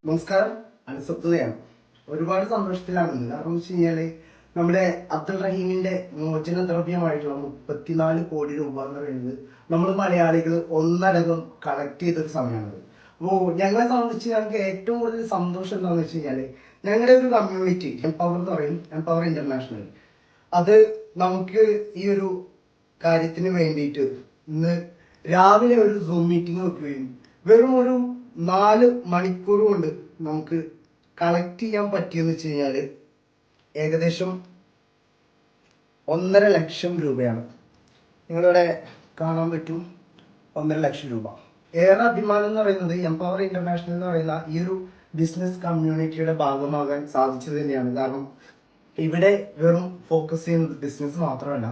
നമസ്കാരം. അനുസപ്തതയാണ്. ഒരുപാട് സന്തോഷത്തിലാണ്. കാരണം വെച്ച് കഴിഞ്ഞാല് നമ്മുടെ അബ്ദുൾ റഹീമിന്റെ മോചന ദ്രവ്യമായിട്ടുള്ള 34 കോടി രൂപ എന്ന് പറയുന്നത് നമ്മൾ മലയാളികൾ ഒന്നടങ്കം കളക്ട് ചെയ്തൊരു സമയമാണ്. അപ്പോൾ ഞങ്ങളെ സംബന്ധിച്ച് ഞങ്ങൾക്ക് ഏറ്റവും കൂടുതൽ സന്തോഷം എന്താണെന്ന് വെച്ച് കഴിഞ്ഞാല് ഞങ്ങളുടെ ഒരു കമ്മ്യൂണിറ്റി എംപവർ എന്ന് പറയും, എംപവർ ഇന്റർനാഷണൽ, അത് നമുക്ക് ഈ ഒരു കാര്യത്തിന് വേണ്ടിയിട്ട് ഇന്ന് രാവിലെ ഒരു സൂം മീറ്റിംഗ് വെക്കുകയും വെറും ഒരു 4 മണിക്കൂർ കൊണ്ട് നമുക്ക് കളക്ട് ചെയ്യാൻ പറ്റിയെന്ന് വെച്ച് കഴിഞ്ഞാൽ ഏകദേശം 1.5 ലക്ഷം രൂപയാണ്. നിങ്ങളിവിടെ കാണാൻ പറ്റും, 1.5 ലക്ഷം രൂപ. ഏറെ അഭിമാനം എന്ന് പറയുന്നത് എംപവർ ഇന്റർനാഷണൽ എന്ന് പറയുന്ന ഈ ഒരു ബിസിനസ് കമ്മ്യൂണിറ്റിയുടെ ഭാഗമാകാൻ സാധിച്ചത് തന്നെയാണ്. കാരണം ഇവിടെ വെറും ഫോക്കസ് ചെയ്യുന്നത് ബിസിനസ് മാത്രമല്ല,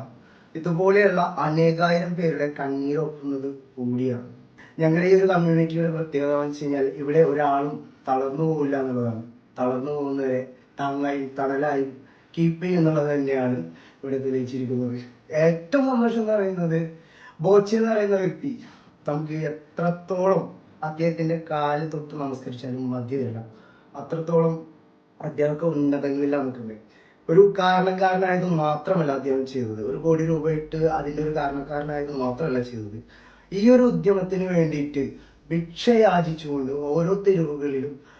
ഇതുപോലെയുള്ള അനേകായിരം പേരുടെ കണ്ണീരൊപ്പുന്നത് കൂടിയാണ്. ഞങ്ങളുടെ ഈ ഒരു കമ്മ്യൂണിറ്റിയുടെ പ്രത്യേകത എന്ന് വെച്ച് കഴിഞ്ഞാൽ ഇവിടെ ഒരാളും തളർന്നു പോകില്ല എന്നുള്ളതാണ്. തളർന്നു പോകുന്നവരെ താങ്ങായി തണലായി കീപ്പ് ചെയ്യുന്നുള്ളത് തന്നെയാണ് ഇവിടെ തെളിയിച്ചിരിക്കുന്നത്. ഏറ്റവും സന്തോഷം എന്ന് പറയുന്നത് ബോച്ചി എന്ന് പറയുന്ന വ്യക്തി, നമുക്ക് എത്രത്തോളം അദ്ദേഹത്തിന്റെ കാല് തൊട്ട് നമസ്കരിച്ചാലും മതിയല്ല, അത്രത്തോളം അദ്ദേഹമൊക്കെ ഉന്നതങ്ങളിലാണ് നിൽക്കുന്നത്. ഒരു കാരണക്കാരനായത് മാത്രമല്ല അദ്ദേഹം ചെയ്തത്, 1 കോടി രൂപ ഇട്ട് അതിൻ്റെ ഒരു കാരണക്കാരനായത് മാത്രമല്ല ചെയ്തത്. ഈ ഒരു ഉദ്യമത്തിന് വേണ്ടിയിട്ട് ഭിക്ഷ യാചിച്ചുകൊണ്ട് ഓരോ തെരുവുകളിലും